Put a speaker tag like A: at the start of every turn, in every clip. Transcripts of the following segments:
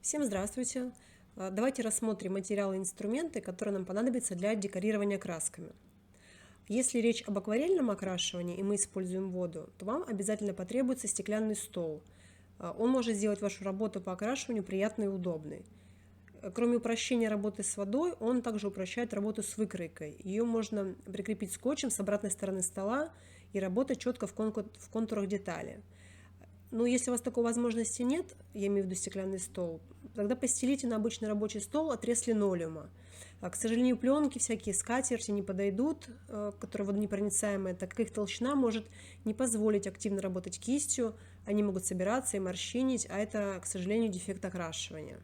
A: Всем здравствуйте! Давайте рассмотрим материалы и инструменты, которые нам понадобятся для декорирования красками. Если речь об акварельном окрашивании и мы используем воду, то вам обязательно потребуется стеклянный стол. Он может сделать вашу работу по окрашиванию приятной и удобной. Кроме упрощения работы с водой, он также упрощает работу с выкройкой. Ее можно прикрепить скотчем с обратной стороны стола и работать четко в контурах детали. Но если у вас такой возможности нет, я имею в виду стеклянный стол, тогда постелите на обычный рабочий стол отрез линолеума. К сожалению, пленки, всякие скатерти не подойдут, которые водонепроницаемые, так как их толщина может не позволить активно работать кистью, они могут собираться и морщинить, а это, к сожалению, дефект окрашивания.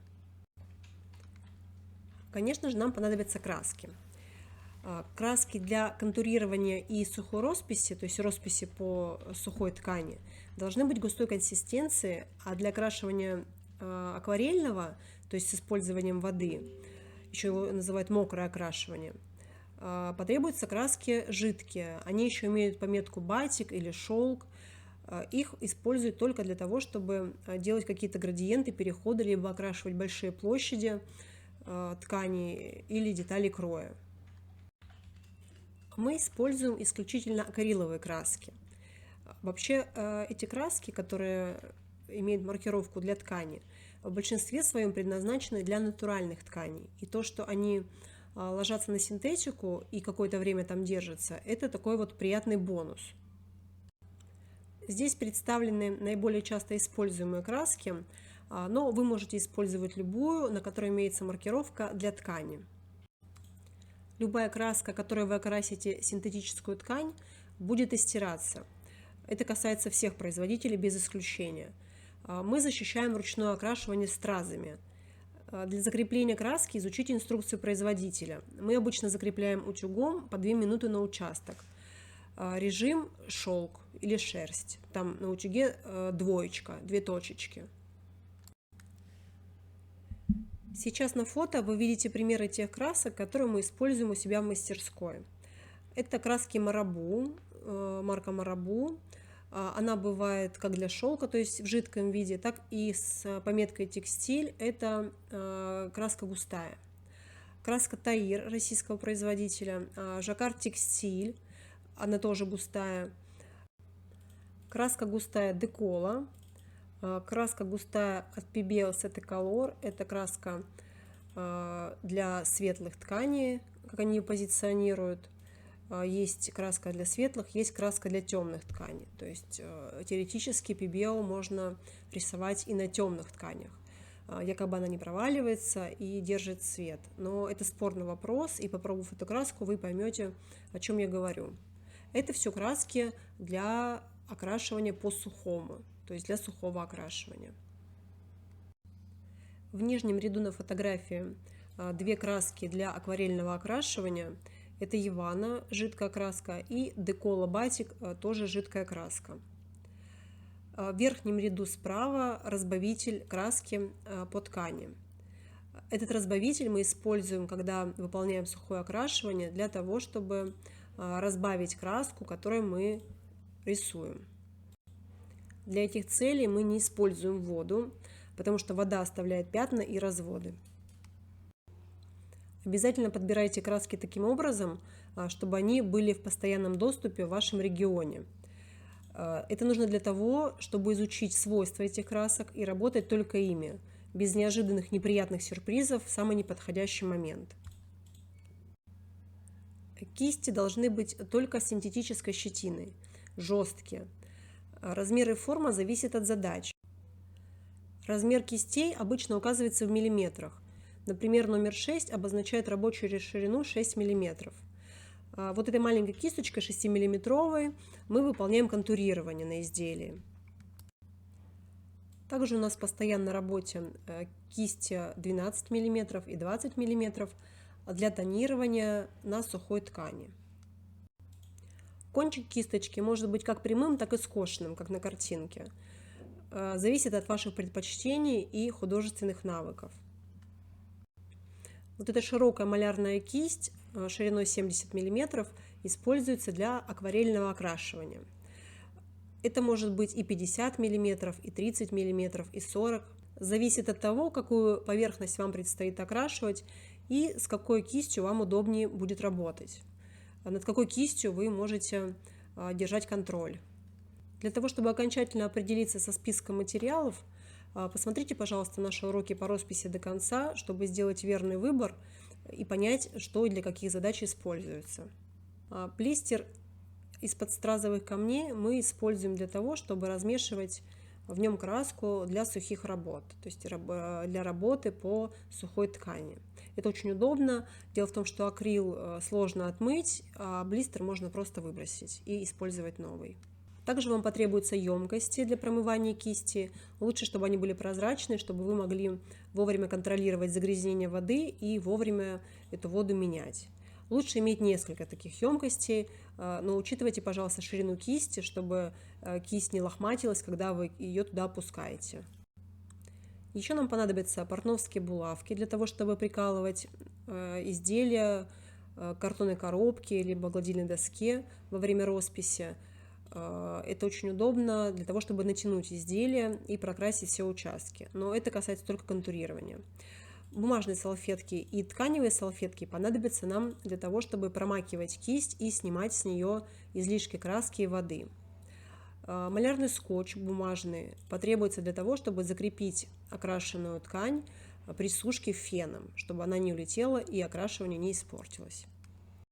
A: Конечно же, нам понадобятся краски. Краски для контурирования и сухой росписи, то есть росписи по сухой ткани, должны быть густой консистенции, а для окрашивания акварельного, то есть с использованием воды, еще его называют мокрое окрашивание, потребуются краски жидкие. Они еще имеют пометку батик или шелк. Их используют только для того, чтобы делать какие-то градиенты, переходы, либо окрашивать большие площади ткани или детали кроя. Мы используем исключительно акриловые краски. Вообще эти краски, которые имеют маркировку для ткани, в большинстве своем предназначены для натуральных тканей. И то, что они ложатся на синтетику и какое-то время там держатся, это такой вот приятный бонус. Здесь представлены наиболее часто используемые краски, но вы можете использовать любую, на которой имеется маркировка для ткани. Любая краска, которой вы окрасите синтетическую ткань, будет истираться. Это касается всех производителей без исключения. Мы защищаем ручное окрашивание стразами. Для закрепления краски изучите инструкцию производителя. Мы обычно закрепляем утюгом по 2 минуты на участок. Режим шелк или шерсть. Там на утюге двоечка, 2 точечки. Сейчас на фото вы видите примеры тех красок, которые мы используем у себя в мастерской. Это краски Марабу, марка Марабу. Она бывает как для шелка, то есть в жидком виде, так и с пометкой текстиль. Это краска густая. Краска Таир российского производителя, Жаккар Текстиль, она тоже густая. Краска густая Декола. Краска густая от PBL Set Color, это краска для светлых тканей, как они ее позиционируют. Есть краска для светлых, есть краска для темных тканей. То есть теоретически PBL можно рисовать и на темных тканях. Якобы она не проваливается и держит цвет. Но это спорный вопрос, и попробовав эту краску, вы поймете, о чем я говорю. Это все краски для окрашивания по сухому, то есть для сухого окрашивания. В нижнем ряду на фотографии 2 краски для акварельного окрашивания. Это Явана, жидкая краска, и Декола Батик, тоже жидкая краска. В верхнем ряду справа разбавитель краски по ткани. Этот разбавитель мы используем, когда выполняем сухое окрашивание, для того, чтобы разбавить краску, которую мы рисуем. Для этих целей мы не используем воду, потому что вода оставляет пятна и разводы. Обязательно подбирайте краски таким образом, чтобы они были в постоянном доступе в вашем регионе. Это нужно для того, чтобы изучить свойства этих красок и работать только ими, без неожиданных неприятных сюрпризов в самый неподходящий момент. Кисти должны быть только синтетической щетиной, жесткие. Размер и форма зависят от задач. Размер кистей обычно указывается в миллиметрах. Например, номер 6 обозначает рабочую ширину 6 мм. Вот этой маленькой кисточкой 6-миллиметровой мы выполняем контурирование на изделии. Также у нас постоянно на работе кисти 12 мм и 20 мм для тонирования на сухой ткани. Кончик кисточки может быть как прямым, так и скошенным, как на картинке. Зависит от ваших предпочтений и художественных навыков. Вот эта широкая малярная кисть шириной 70 мм используется для акварельного окрашивания. Это может быть и 50 мм, и 30 мм, и 40. Зависит от того, какую поверхность вам предстоит окрашивать и с какой кистью вам удобнее будет работать. Над какой кистью вы можете держать контроль. Для того, чтобы окончательно определиться со списком материалов, посмотрите, пожалуйста, наши уроки по росписи до конца, чтобы сделать верный выбор и понять, что и для каких задач используется. Блистер из-под стразовых камней мы используем для того, чтобы размешивать в нем краску для сухих работ, то есть для работы по сухой ткани. Это очень удобно. Дело в том, что акрил сложно отмыть, а блистер можно просто выбросить и использовать новый. Также вам потребуются емкости для промывания кисти. Лучше, чтобы они были прозрачные, чтобы вы могли вовремя контролировать загрязнение воды и вовремя эту воду менять. Лучше иметь несколько таких емкостей, но учитывайте, пожалуйста, ширину кисти, чтобы кисть не лохматилась, когда вы ее туда опускаете. Еще нам понадобятся портновские булавки для того, чтобы прикалывать изделия к картонной коробке либо гладильной доске во время росписи. Это очень удобно для того, чтобы натянуть изделие и прокрасить все участки. Но это касается только контурирования. Бумажные салфетки и тканевые салфетки понадобятся нам для того, чтобы промакивать кисть и снимать с нее излишки краски и воды. Малярный скотч бумажный потребуется для того, чтобы закрепить окрашенную ткань при сушке феном, чтобы она не улетела и окрашивание не испортилось.